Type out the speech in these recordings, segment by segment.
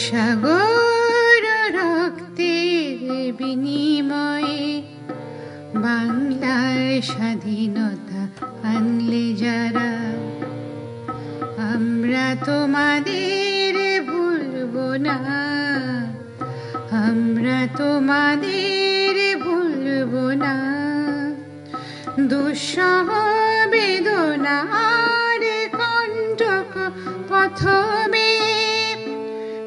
সাগর রক্তের বিনিময়ে বাংলার স্বাধীনতা আনলে যারা, আমরা তোমাদের ভুলবো না, আমরা তোমাদের ভুলবো না। দুঃসহ বেদনার কণ্টক প্রথমে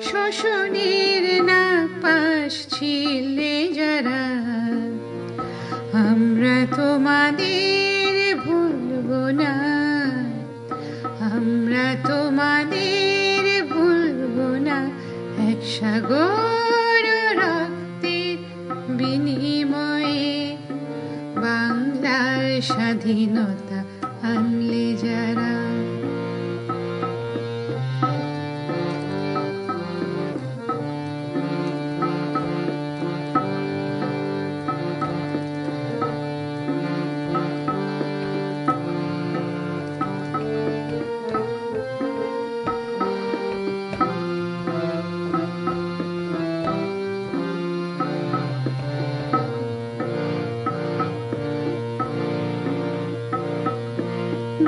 শোষণের নাপাশ ছিলে যারা, আমরা তোমাদের ভুলবো না, আমরা তোমাদের ভুলবো না। এক সাগর রক্তের বিনিময়ে বাংলার স্বাধীনতা আনলে যারা।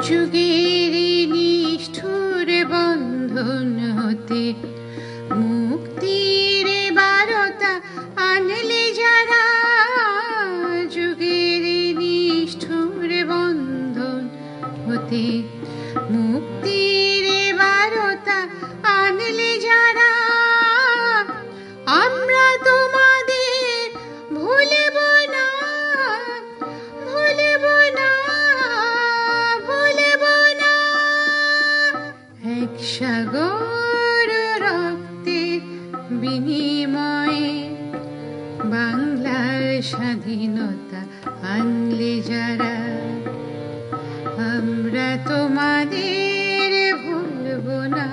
যুগের নিষ্ঠুর বন্ধন হতে মুক্তির বারতা আনলে যারা, যুগের নিষ্ঠুর বন্ধন হতে মুক্তির বারতা আনলে যারা, আমরা তোমাদের ভুলব না, ভুলব না, ভুলব না। এক সাগর রক্তের বিনিময়ে বাংলার স্বাধীনতা আনলে যারা, আমরা তোমাদের ভুলব না।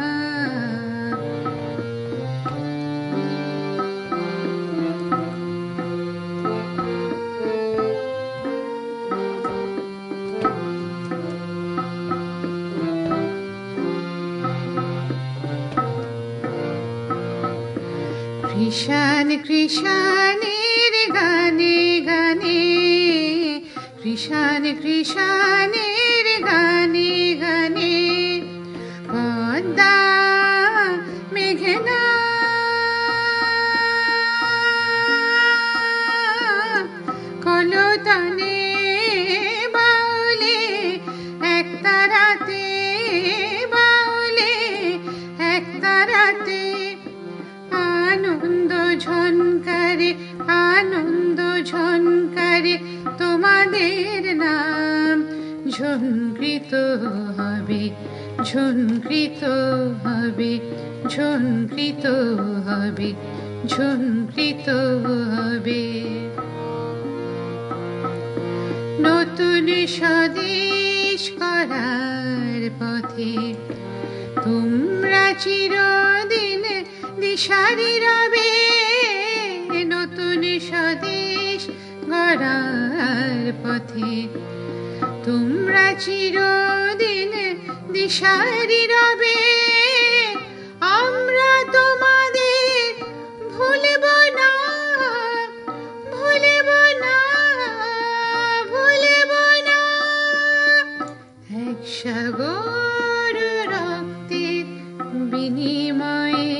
কৃষাণ কৃষাণের গানে গানে, কৃষাণ কৃষাণের গানে গানে, পদ্মা মেঘনা কলতানে বাউলে এক তারাতে, বাউলে এক তারাতে, আনন্দ ঝনকারে, আনন্দ ঝনকারে তোমাদের নাম ঝঙ্কৃত হবে, ঝঙ্কৃত হবে, ঝঙ্কৃত হবে, ঝঙ্কৃত হবে। নতুন স্বদেশ করার পথে তোমরা চিরদিন দিশারি রবে, নতুন স্বদেশ গড়ার পথে তোমরা চিরদিন দিশারি রবে, আমরা তোমাদের ভুলব না, ভুলব না, ভুলব না। এক সাগর রক্তের বিনিময়ে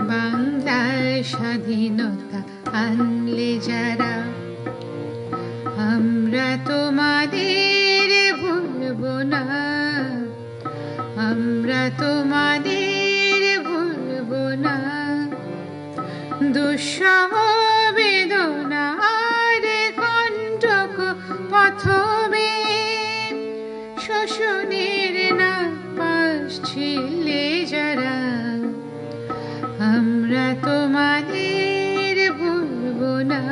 বাংলার স্বাধীনতা আনলে যারা, আমরা তোমাদের ভুলব না, আমরা তোমাদের ভুলব না। দুঃসহ বেদনার কণ্টক প্রথমে শোষণের নাপাশ ছিলে যারা, আমরা তোমাদের ভুলব না,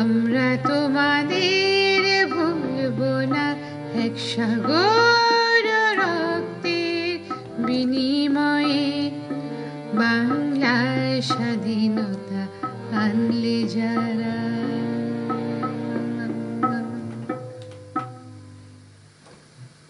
আমরা তোমাদের ভুলব না। এক সাগর রক্তের বিনিময়ে বাংলার স্বাধীনতা আনলে যারা।